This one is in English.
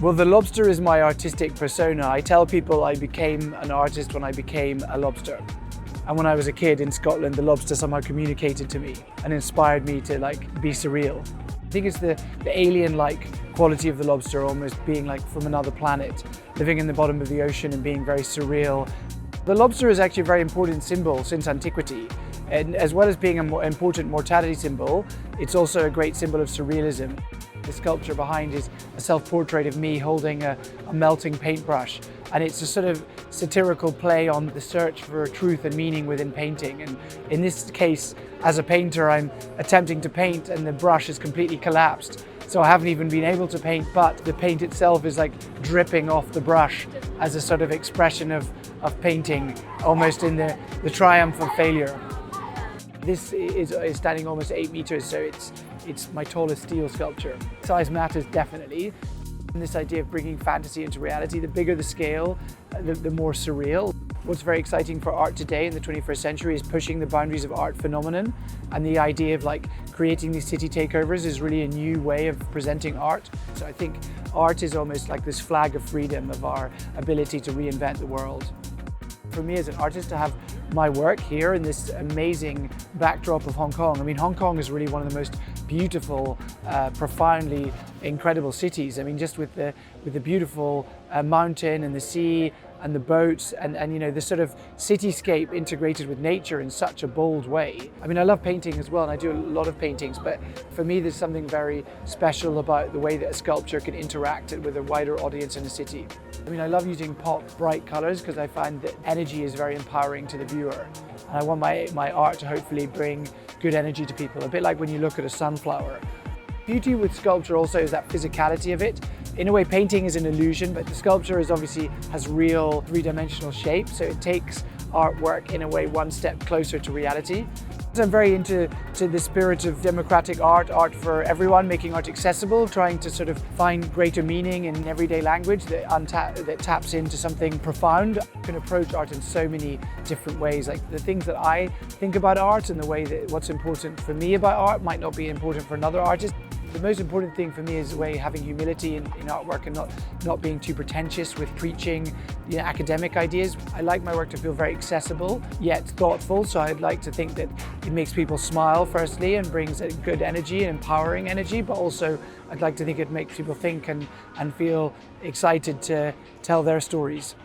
Well, the lobster is my artistic persona. I tell people I became an artist when I became a lobster. And when I was a kid in Scotland, the lobster somehow communicated to me and inspired me to be surreal. I think it's the alien-like quality of the lobster, almost being like from another planet, living in the bottom of the ocean and being very surreal. The lobster is actually a very important symbol since antiquity. And as well as being an important mortality symbol, it's also a great symbol of surrealism. The sculpture behind is a self-portrait of me holding a melting paintbrush, and it's a sort of satirical play on the search for truth and meaning within painting. And in this case, as a painter, I'm attempting to paint and the brush is completely collapsed. So I haven't even been able to paint, but the paint itself is like dripping off the brush as a sort of expression of painting, almost in the triumph of failure. This is standing almost 8 meters, so it's my tallest steel sculpture. Size matters definitely. And this idea of bringing fantasy into reality, the bigger the scale, the more surreal. What's very exciting for art today in the 21st century is pushing the boundaries of art phenomenon, and the idea of creating these city takeovers is really a new way of presenting art. So I think art is almost like this flag of freedom, of our ability to reinvent the world. For me as an artist to have my work here in this amazing backdrop of Hong Kong. I mean, Hong Kong is really one of the most beautiful, profoundly incredible cities. I mean, just with the beautiful mountain and the sea and the boats and you know, the sort of cityscape integrated with nature in such a bold way. I mean, I love painting as well, and I do a lot of paintings, but for me there's something very special about the way that a sculpture can interact with a wider audience in a city. I mean, I love using pop, bright colors because I find that energy is very empowering to the viewer. And I want my art to hopefully bring good energy to people, a bit like when you look at a sunflower. Beauty with sculpture also is that physicality of it. In a way, painting is an illusion, but the sculpture obviously has real three-dimensional shape, so it takes artwork in a way one step closer to reality. I'm very into the spirit of democratic art for everyone, making art accessible, trying to sort of find greater meaning in everyday language that taps into something profound. You can approach art in so many different ways. Like the things that I think about art and the way that what's important for me about art might not be important for another artist. The most important thing for me is having humility in artwork and not being too pretentious with preaching academic ideas. I like my work to feel very accessible yet thoughtful, so I'd like to think that it makes people smile firstly and brings a good energy and empowering energy, but also I'd like to think it makes people think and feel excited to tell their stories.